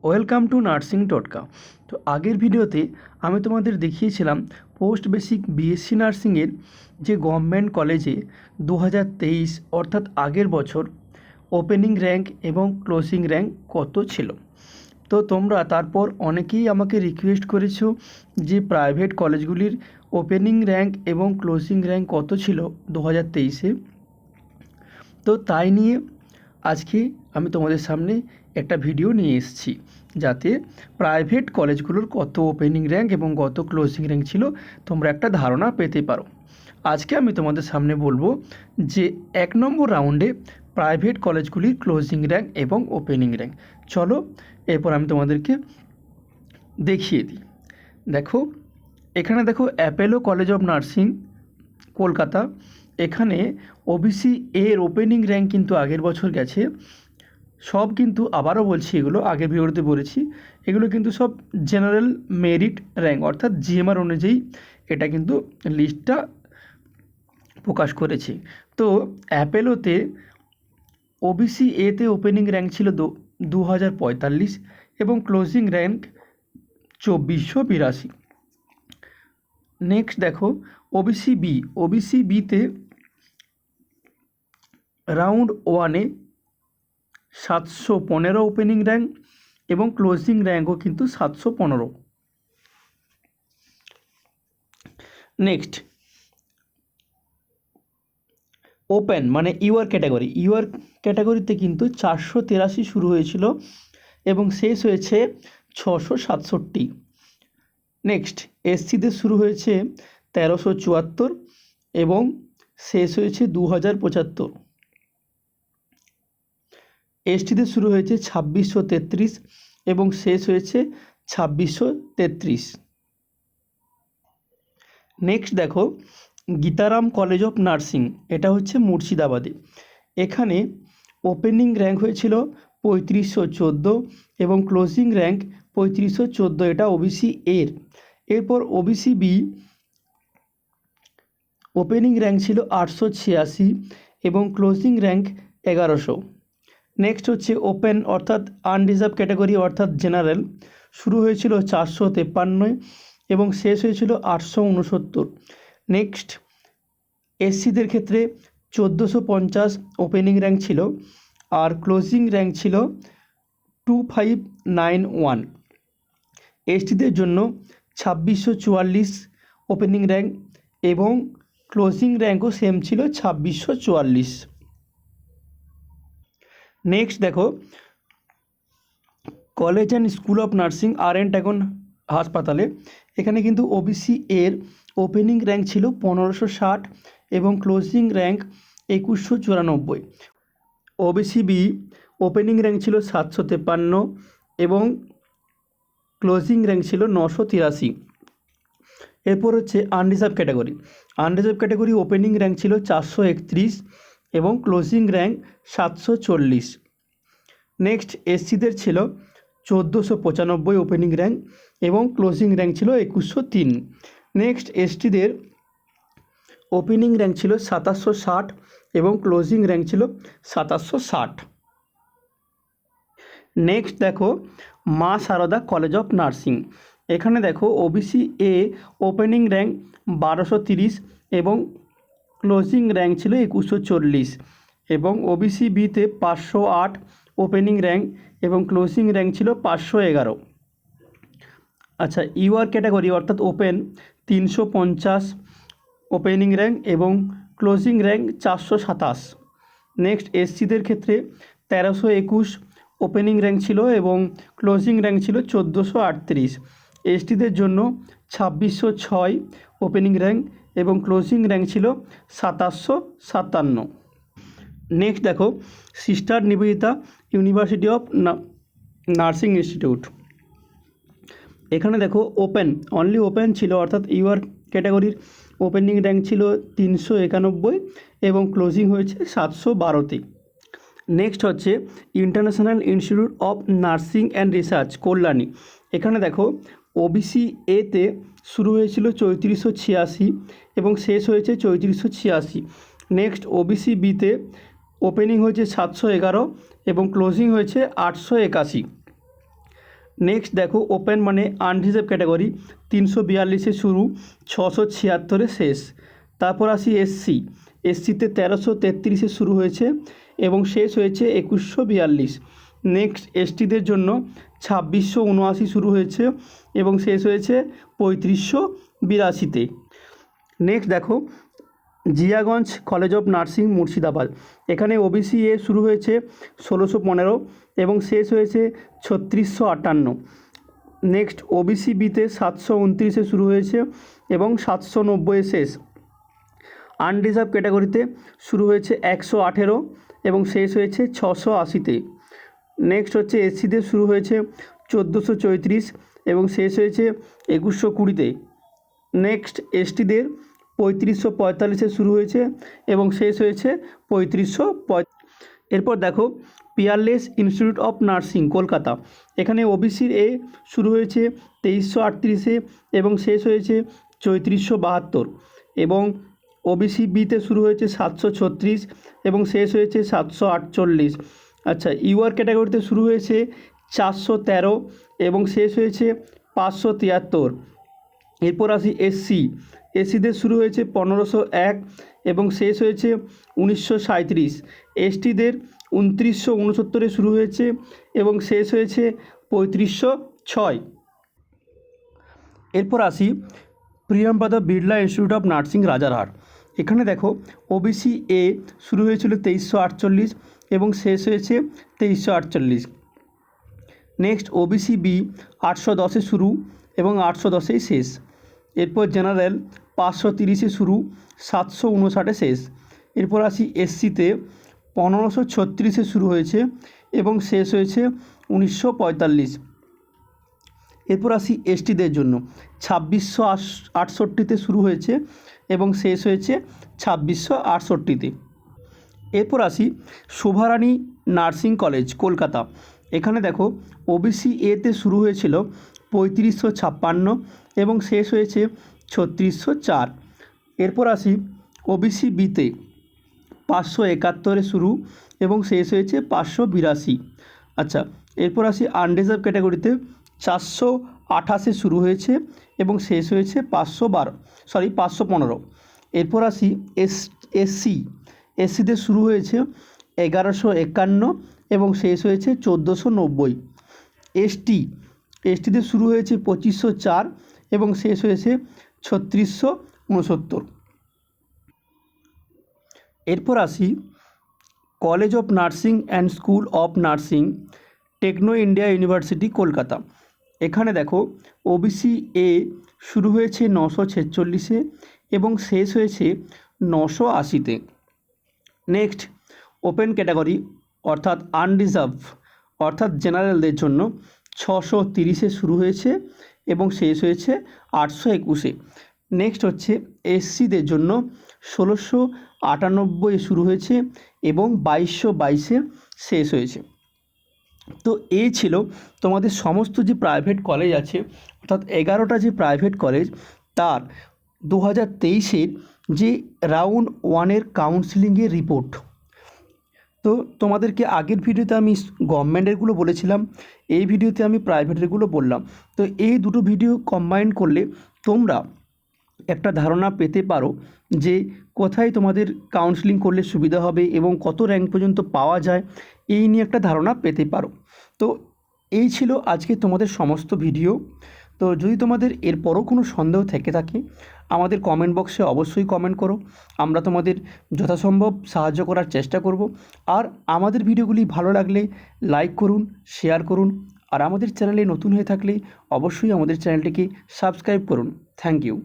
Welcome to nursing টোটকা। তো আগের ভিডিওতে আমি তোমাদের দেখিয়েছিলাম পোস্ট বেসিক বিএসসি নার্সিংয়ের যে গভর্নমেন্ট কলেজে 2023 অর্থাৎ আগের বছর ওপেনিং র্যাঙ্ক এবং ক্লোজিং র্যাঙ্ক কত ছিল। তো তোমরা তারপর অনেকেই আমাকে রিকোয়েস্ট করেছো যে প্রাইভেট কলেজগুলির ওপেনিং র্যাঙ্ক এবং ক্লোজিং র্যাঙ্ক কত ছিল 2023-এ। তো তাই নিয়ে আজকে আমি তোমাদের সামনে একটা ভিডিও নিয়ে এসেছি, যাতে প্রাইভেট কলেজগুলোর কত ওপেনিং র্যাঙ্ক এবং কত ক্লোজিং র্যাঙ্ক ছিল তোমরা একটা ধারণা পেতে পারো। আজকে আমি তোমাদের সামনে বলবো যে 1 নম্বর রাউন্ডে প্রাইভেট কলেজগুলির ক্লোজিং র্যাঙ্ক এবং ওপেনিং র্যাঙ্ক। চলো এরপর আমি তোমাদেরকে দেখিয়ে দিই। দেখো, এখানে দেখো Apollo college of nursing Kolkata, এখানে ওবিসি এর ওপেনিং র্যাঙ্ক কিন্তু আগের বছর গেছে। সব কিন্তু আবারও বলছি, এগুলো আগের ভিডিওতে বলেছি, এগুলো কিন্তু সব জেনারেল মেরিট র্যাঙ্ক অর্থাৎ জিএমআর অনুযায়ী এটা কিন্তু লিস্টটা প্রকাশ করেছে। তো অ্যাপেলোতে ওবিসি এতে ওপেনিং র্যাঙ্ক ছিল 2045 এবং ক্লোজিং র্যাঙ্ক 2482। নেক্সট দেখো ওবিসি বিতে রাউন্ড 1-এ 715 ওপেনিং র্যাঙ্ক এবং ক্লোজিং র্যাঙ্কও কিন্তু 715। নেক্সট ওপেন মানে ইউআর ক্যাটাগরিতে কিন্তু 483 শুরু হয়েছিল এবং শেষ হয়েছে 667। নেক্সট এসসিতে শুরু হয়েছে 1374 এবং শেষ হয়েছে 2075। এসটিতে শুরু হয়েছে 2633 এবং শেষ হয়েছে 2633। নেক্সট দেখো গীতারাম কলেজ অফ নার্সিং, এটা হচ্ছে মুর্শিদাবাদে, এখানে ওপেনিং র্যাঙ্ক হয়েছিল 3514 এবং ক্লোজিং র্যাঙ্ক 3514, এটা ওবিসি এর। এরপর ওবিসি বি ওপেনিং র্যাঙ্ক ছিল 886 এবং ক্লোজিং র্যাঙ্ক 1100। নেক্সট হচ্ছে ওপেন অর্থাৎ আনরিজার্ভ ক্যাটাগরি অর্থাৎ জেনারেল, শুরু হয়েছিল 453 এবং শেষ হয়েছিল 869। নেক্সট এসসিদের ক্ষেত্রে 1450 ওপেনিং র্যাঙ্ক ছিল আর ক্লোজিং র্যাঙ্ক ছিল 2591। এসটিদের জন্য 2644 ওপেনিং র্যাঙ্ক এবং ক্লোজিং র্যাঙ্কও সেম ছিল 2644। নেক্সট দেখো college and school of nursing RN টাগন হাসপাতালে, এখানে কিন্তু ওবিসি এর ওপেনিং র্যাঙ্ক ছিল 1560 এবং closing rank 2194। OBC B opening rank ছিল 753 এবং ক্লোজিং র্যাঙ্ক ছিল 983। এরপর হচ্ছে আনরিজার্ভ ক্যাটাগরি ওপেনিং র্যাঙ্ক ছিল 431 এবং ক্লোজিং র্যাঙ্ক 740। নেক্সট এসসিদের ছিল 1495 ওপেনিং র্যাঙ্ক এবং ক্লোজিং র্যাঙ্ক ছিল 2103। নেক্সট এসটিদের ওপেনিং র্যাঙ্ক ছিল 2760 এবং ক্লোজিং র্যাঙ্ক ছিল 2760। নেক্সট দেখো মা সারদা কলেজ অফ নার্সিং, এখানে দেখো ওবিসি এ ওপেনিং র্যাঙ্ক 1230 এবং ক্লোজিং র্যাঙ্ক ছিল 2140 এবং ওবিসি বিতে 508 ওপেনিং র্যাঙ্ক এবং ক্লোজিং র্যাঙ্ক ছিল 511। আচ্ছা ইউআর ক্যাটাগরি অর্থাৎ ওপেন 350 ওপেনিং র্যাঙ্ক এবং ক্লোজিং র্যাঙ্ক 427। নেক্সট এসসিদের ক্ষেত্রে 1321 ওপেনিং র্যাঙ্ক ছিল এবং ক্লোজিং র্যাঙ্ক ছিল 1438। এসটিদের জন্য 2606 ওপেনিং র্যাঙ্ক এবং ক্লোজিং র্যাঙ্ক ছিল 2757। নেক্সট দেখো sister Nivedita university of nursing institute, এখানে দেখো অনলি ওপেন ছিল অর্থাৎ ইউআর ক্যাটাগরির ওপেনিং র্যাঙ্ক ছিল 391 এবং ক্লোজিং হয়েছে 712-তে। নেক্সট হচ্ছে international institute of nursing and research Kalyani, এখানে দেখো ওবিসি এতে শুরু হয়েছিল 3486 এবং শেষ হয়েছে 3486। নেক্সট ওবিসি বিতে ওপেনিং হয়েছে 711 এবং ক্লোজিং হয়েছে 881। নেক্সট দেখো ওপেন মানে আনরিজার্ভ ক্যাটাগরি 342-এ শুরু, 676-এ শেষ। তারপর আসি এসসি, এসসিতে 1333-এ শুরু হয়েছে এবং শেষ হয়েছে 2142। নেক্সট এসটিদের জন্য 2679 শুরু হয়েছে এবং শেষ হয়েছে 3582-তে। নেক্সট দেখো Jiaganj college of nursing Murshidabad, এখানে ওবিসি এ শুরু হয়েছে 1615 এবং শেষ হয়েছে 3658। নেক্সট ওবিসি বিতে 729-এ শুরু হয়েছে এবং 790-এ শেষ। আনরিজার্ভ ক্যাটাগরিতে শুরু হয়েছে 118 এবং শেষ হয়েছে 680-তে। নেক্সট হচ্ছে এসসিদের শুরু হয়েছে 1434 এবং শেষ হয়েছে 2120-তে। নেক্সট এসটিদের 3545-এ শুরু হয়েছে এবং শেষ হয়েছে 3550। এরপর দেখো Peerless institute of nursing Kolkata, এখানে ওবিসির এ শুরু হয়েছে 2338-এ এবং শেষ হয়েছে 3472 এবং ওবিসি বিতে শুরু হয়েছে 736 এবং শেষ হয়েছে 748। আচ্ছা, ইউআর ক্যাটাগরিতে শুরু হয়েছে 413 এবং শেষ হয়েছে 573। এরপর আসি এসসি, এসসিদের শুরু হয়েছে 1501 এবং শেষ হয়েছে 1937। এসটিদের 2969-এ শুরু হয়েছে এবং শেষ হয়েছে 3506। এরপর আসি Priyamvada Birla institute of nursing Rajarhat, এখানে দেখো ওবিসি এ শুরু হয়েছিল 2348 এবং শেষ হয়েছে 2348। নেক্সট ওবিসি বি 810-এ শুরু এবং 810-এই শেষ। এরপর জেনারেল 530-এ শুরু, 759-এ শেষ। এরপর আসি এসসিতে 1536-এ শুরু হয়েছে এবং শেষ হয়েছে 1945। এরপর আসি এসটিদের জন্য 2668-তে শুরু হয়েছে এবং শেষ হয়েছে 2668-তে। এরপর আসি শোভারানী নার্সিং কলেজ কলকাতা, এখানে দেখো ওবিসি এতে শুরু হয়েছিল 3556 এবং শেষ হয়েছে 3604। এরপর আসি ওবিসি বিতে 571-এ শুরু এবং শেষ হয়েছে 582। আচ্ছা, এরপর আসি আনরিজার্ভ ক্যাটাগরিতে 428-এ শুরু হয়েছে এবং শেষ হয়েছে 515। এরপর আসি এসসিদের শুরু হয়েছে 1151 এবং শেষ হয়েছে 1490। এসটিদের শুরু হয়েছে 2504 এবং শেষ হয়েছে 3669। এরপর আসি college of nursing and school of nursing Techno India University Kolkata, এখানে দেখো ওবিসি এ শুরু হয়েছে 946-এ এবং শেষ হয়েছে 980-তে। নেক্সট ওপেন ক্যাটাগরি অর্থাৎ আনরিজার্ভ অর্থাৎ জেনারেলদের জন্য 630-এ শুরু হয়েছে এবং শেষ হয়েছে 821-এ। নেক্সট হচ্ছে এসসিদের জন্য 1698-এ শুরু হয়েছে এবং 2222-এ শেষ হয়েছে। তো এই ছিল তোমাদের সমস্ত যে প্রাইভেট কলেজ আছে অর্থাৎ 11টা যে প্রাইভেট কলেজ তার 2023-এর যে রাউন্ড 1-এর কাউন্সিলিংয়ের রিপোর্ট। তো তোমাদেরকে আগের ভিডিওতে আমি গভর্নমেন্টেরগুলো বলেছিলাম, এই ভিডিওতে আমি প্রাইভেটেরগুলো বললাম। তো এই দুটো ভিডিও কম্বাইন করলে তোমরা একটা ধারণা পেতে পারো যে কোথায় তোমাদের কাউন্সেলিং করলে সুবিধা হবে এবং কত র্যাঙ্ক পর্যন্ত পাওয়া যায়, এই নিয়ে একটা ধারণা পেতে পারো। তো এই ছিল আজকে তোমাদের সমস্ত ভিডিও। তো যদি তোমাদের এরপরও কোনো সন্দেহ থেকে থাকে আমাদের কমেন্ট বক্সে অবশ্যই কমেন্ট করো, আমরা তোমাদের যথাসম্ভব সাহায্য করার চেষ্টা করব। আর আমাদের ভিডিওগুলি ভালো লাগলে লাইক করুন, শেয়ার করুন, আর আমাদের চ্যানেলে নতুন হয়ে থাকলে অবশ্যই আমাদের চ্যানেলটিকে সাবস্ক্রাইব করুন। Thank you.